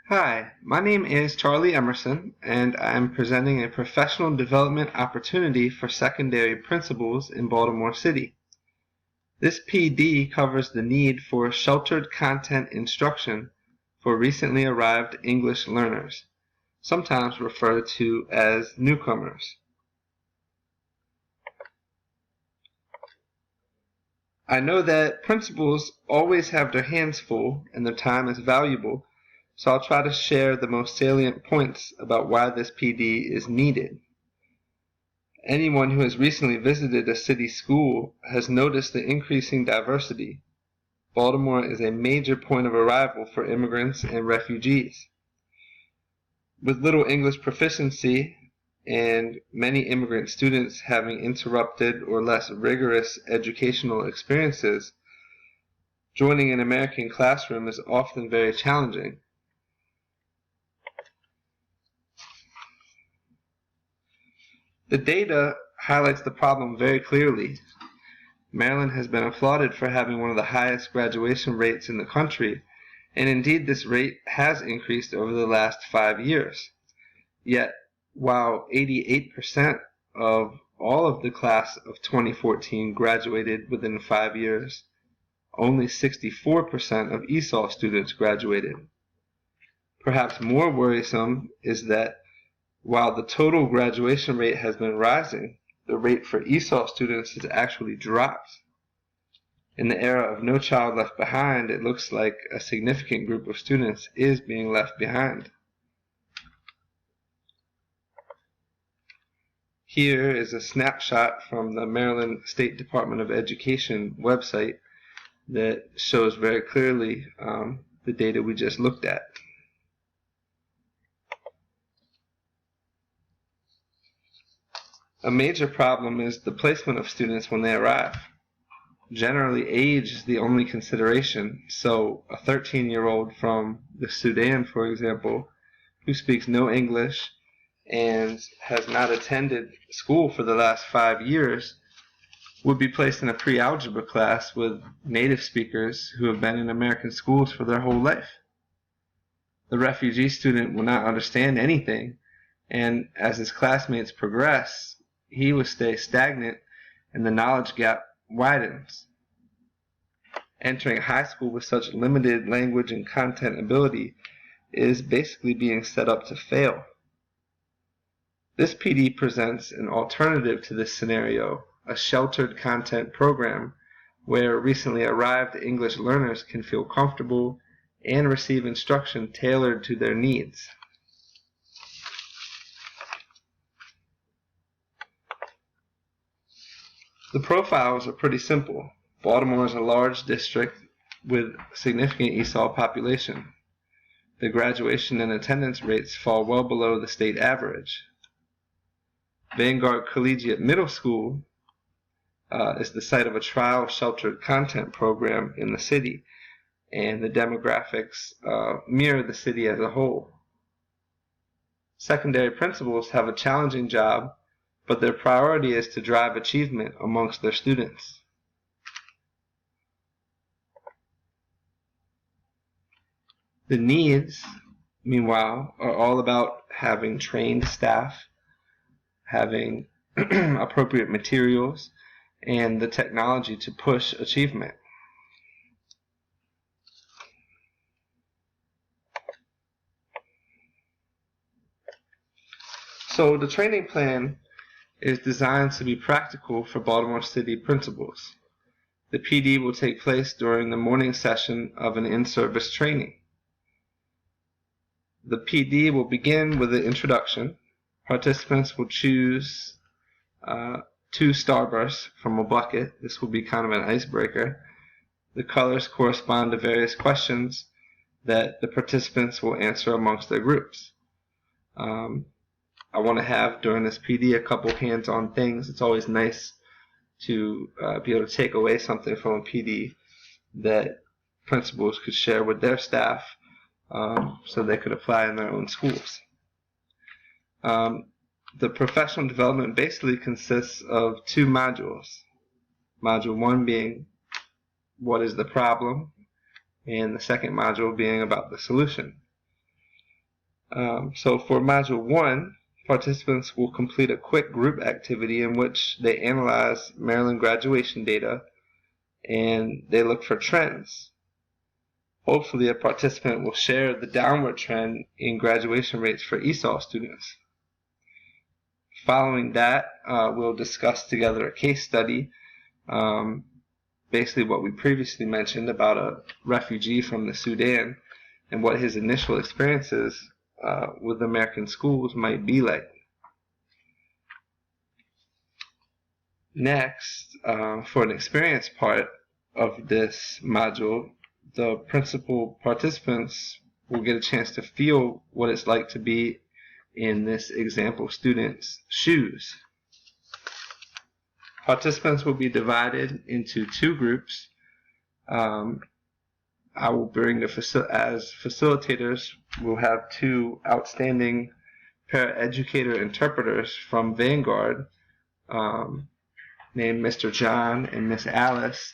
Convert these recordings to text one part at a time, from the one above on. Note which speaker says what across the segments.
Speaker 1: Hi, my name is Charlie Emerson, and I'm presenting a professional development opportunity for secondary principals in Baltimore City. This PD covers the need for sheltered content instruction for recently arrived English learners, sometimes referred to as newcomers. I know that principals always have their hands full and their time is valuable, so I'll try to share the most salient points about why this PD is needed. Anyone who has recently visited a city school has noticed the increasing diversity. Baltimore is a major point of arrival for immigrants and refugees. With little English proficiency and many immigrant students having interrupted or less rigorous educational experiences, joining an American classroom is often very challenging. The data highlights the problem very clearly. Maryland has been applauded for having one of the highest graduation rates in the country, and indeed this rate has increased over the last 5 years. Yet, while 88% of all of the class of 2014 graduated within 5 years, only 64% of ESOL students graduated. Perhaps more worrisome is that while the total graduation rate has been rising, the rate for ESOL students has actually dropped. In the era of No Child Left Behind, it looks like a significant group of students is being left behind. Here is a snapshot from the Maryland State Department of Education website that shows very clearly the data we just looked at. A major problem is the placement of students when they arrive. Generally, age is the only consideration, so a 13-year-old from the Sudan, for example, who speaks no English and has not attended school for the last 5 years would be placed in a pre-algebra class with native speakers who have been in American schools for their whole life. The refugee student will not understand anything, and as his classmates progress, he will stay stagnant and the knowledge gap widens. Entering high school with such limited language and content ability is basically being set up to fail. This PD presents an alternative to this scenario, a sheltered content program where recently arrived English learners can feel comfortable and receive instruction tailored to their needs. The profiles are pretty simple. Baltimore is a large district with significant ESOL population. The graduation and attendance rates fall well below the state average. Vanguard Collegiate Middle School is the site of a trial sheltered content program in the city, and the demographics mirror the city as a whole. Secondary principals have a challenging job, but their priority is to drive achievement amongst their students. The needs, meanwhile, are all about having trained staff, having appropriate materials, and the technology to push achievement. So the training plan is designed to be practical for Baltimore City principals. The PD will take place during the morning session of an in-service training. The PD will begin with the introduction. Participants will choose 2 starbursts from a bucket. This will be kind of an icebreaker. The colors correspond to various questions that the participants will answer amongst their groups. I want to have during this PD a couple hands-on things. It's always nice to be able to take away something from a PD that principals could share with their staff so they could apply in their own schools. The professional development basically consists of 2 modules. Module 1 being what is the problem, and the second module being about the solution. So for Module 1, participants will complete a quick group activity in which they analyze Maryland graduation data and they look for trends. Hopefully, a participant will share the downward trend in graduation rates for ESOL students. Following that, we'll discuss together a case study, basically what we previously mentioned about a refugee from the Sudan and what his initial experiences with American schools might be like. Next, for an experience part of this module, the principal participants will get a chance to feel what it's like to be in this example student's shoes. Participants will be divided into 2 groups. I will bring as facilitators, we'll have 2 outstanding paraeducator interpreters from Vanguard, named Mr. John and Miss Alice,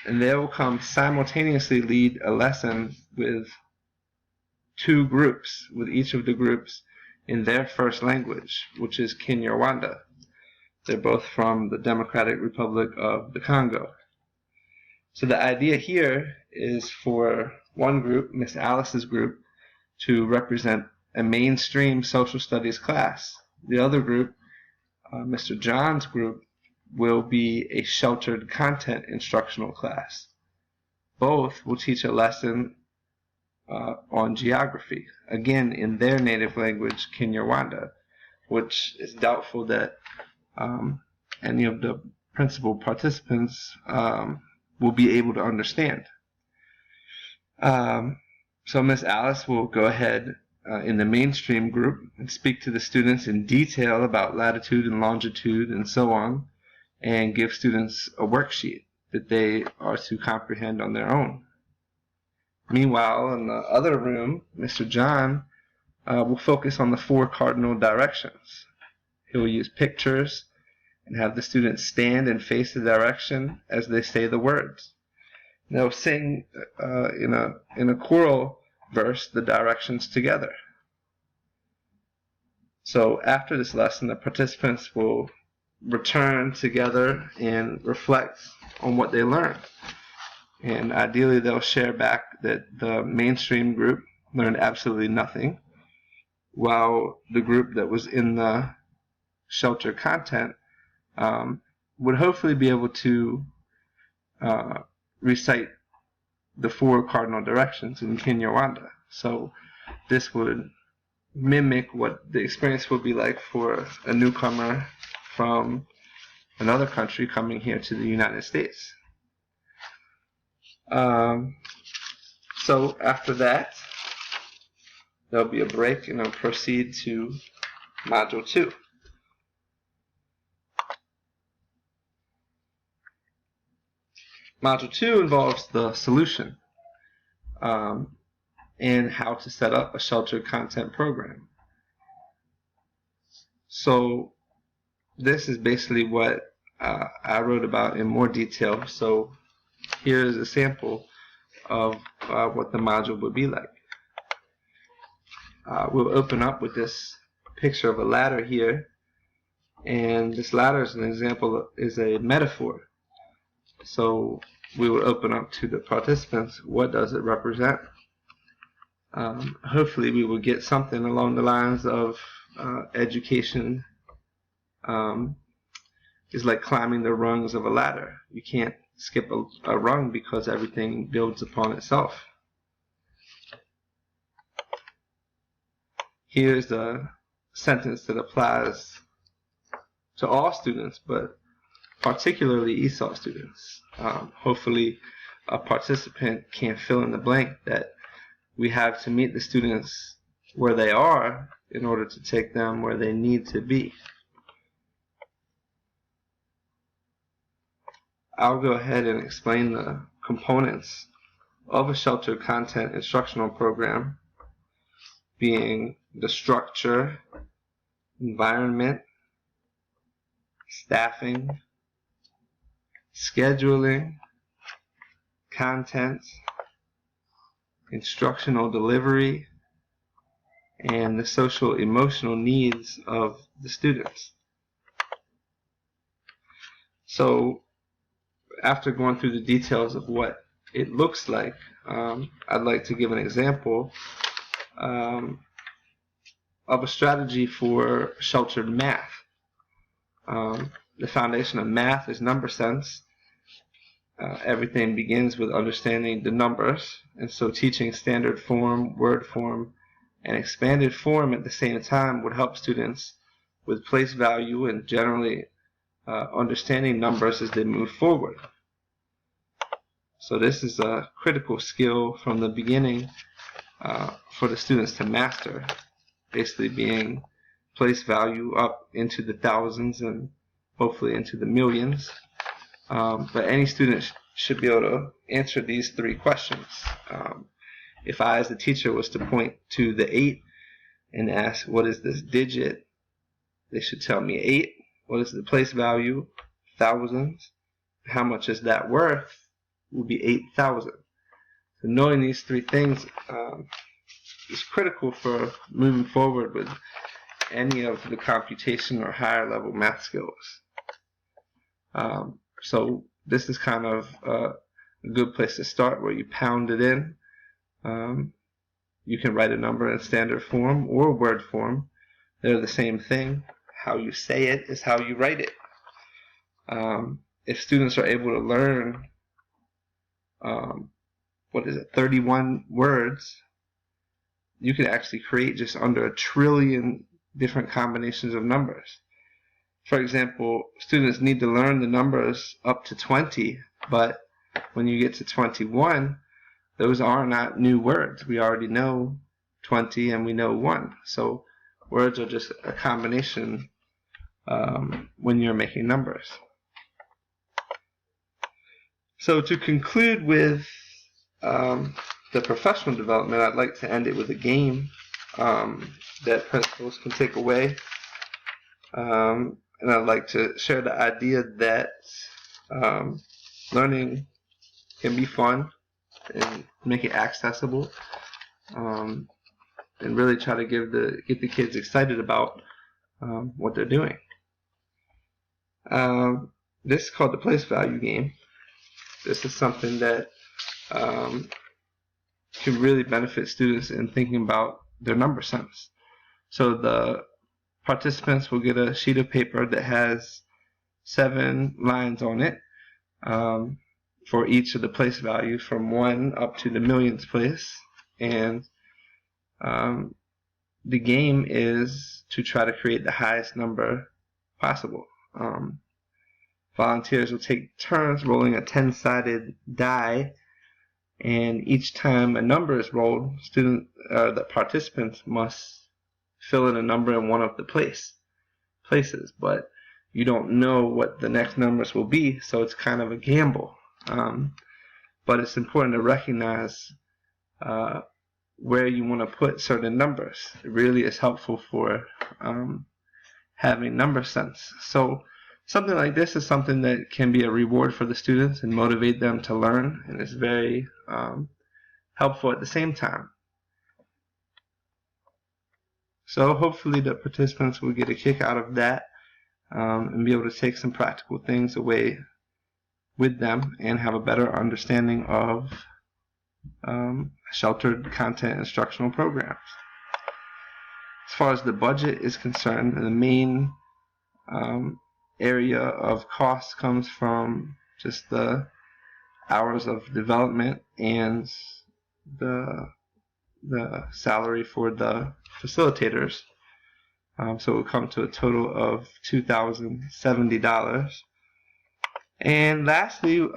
Speaker 1: and they will come simultaneously lead a lesson with 2 groups, with each of the groups in their first language, which is Kinyarwanda. They're both from the Democratic Republic of the Congo. So the idea here is for one group, Miss Alice's group, to represent a mainstream social studies class. The other group, Mr. John's group, will be a sheltered content instructional class. Both will teach a lesson on geography, again in their native language, Kinyarwanda, which is doubtful that any of the principal participants will be able to understand. So Miss Alice will go ahead in the mainstream group and speak to the students in detail about latitude and longitude and so on, and give students a worksheet that they are to comprehend on their own. Meanwhile, in the other room, Mr. John will focus on the 4 cardinal directions. He will use pictures and have the students stand and face the direction as they say the words. They'll sing in a choral verse the directions together. So after this lesson, the participants will return together and reflect on what they learned. And ideally, they'll share back that the mainstream group learned absolutely nothing, while the group that was in the shelter content would hopefully be able to recite the 4 cardinal directions in Kinyarwanda. So this would mimic what the experience would be like for a newcomer from another country coming here to the United States. So after that, there'll be a break and I'll proceed to Module 2. Module 2 involves the solution and how to set up a sheltered content program. So this is basically what I wrote about in more detail. So here is a sample of what the module would be like. We'll open up with this picture of a ladder here, and this ladder is an example, is a metaphor. So we will open up to the participants, what does it represent? Hopefully we will get something along the lines of education is like climbing the rungs of a ladder. You can't skip a rung because everything builds upon itself. Here's a sentence that applies to all students, but particularly ESOL students. Hopefully a participant can fill in the blank that we have to meet the students where they are in order to take them where they need to be. I'll go ahead and explain the components of a sheltered content instructional program, being the structure, environment, staffing, scheduling, content, instructional delivery, and the social emotional needs of the students. So after going through the details of what it looks like, I'd like to give an example of a strategy for sheltered math. The foundation of math is number sense. Everything begins with understanding the numbers, and so teaching standard form, word form, and expanded form at the same time would help students with place value and generally understanding numbers as they move forward. So this is a critical skill from the beginning for the students to master, basically being place value up into the thousands and hopefully into the millions. But any student should be able to answer these three questions. If I, as the teacher, was to point to the 8 and ask, what is this digit? They should tell me 8. What is the place value? Thousands. How much is that worth? Will be 8,000. So knowing these three things is critical for moving forward with any of the computation or higher level math skills. So this is kind of a good place to start, where you pound it in. You can write a number in standard form or word form. They're the same thing. How you say it is how you write it. If students are able to learn 31 words, you can actually create just under 1 trillion different combinations of numbers. For example, students need to learn the numbers up to 20, but when you get to 21, those are not new words. We already know 20 and we know 1. So words are just a combination when you're making numbers. So to conclude with the professional development, I'd like to end it with a game that principals can take away. And I'd like to share the idea that learning can be fun and make it accessible, and really try to get the kids excited about what they're doing. This is called the place value game. This is something that can really benefit students in thinking about their number sense. So the participants will get a sheet of paper that has 7 lines on it for each of the place values from 1 up to the millionth place. And the game is to try to create the highest number possible. Volunteers will take turns rolling a 10-sided die, and each time a number is rolled, the participants must fill in a number in one of the places, but you don't know what the next numbers will be, so it's kind of a gamble. But it's important to recognize where you want to put certain numbers. It really is helpful for having number sense. So something like this is something that can be a reward for the students and motivate them to learn, and it's very helpful at the same time. So hopefully the participants will get a kick out of that and be able to take some practical things away with them and have a better understanding of sheltered content instructional programs. As far as the budget is concerned, the main area of cost comes from just the hours of development and the salary for the facilitators. So it will come to a total of $2,070. And lastly,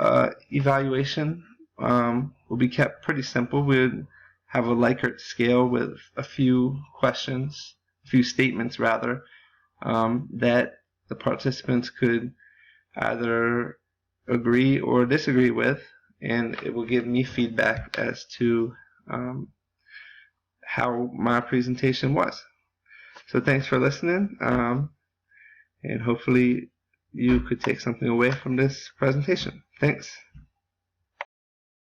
Speaker 1: evaluation will be kept pretty simple. We'll have a Likert scale with a few statements rather, that the participants could either agree or disagree with, and it will give me feedback as to how my presentation was. So thanks for listening, and hopefully you could take something away from this presentation. Thanks.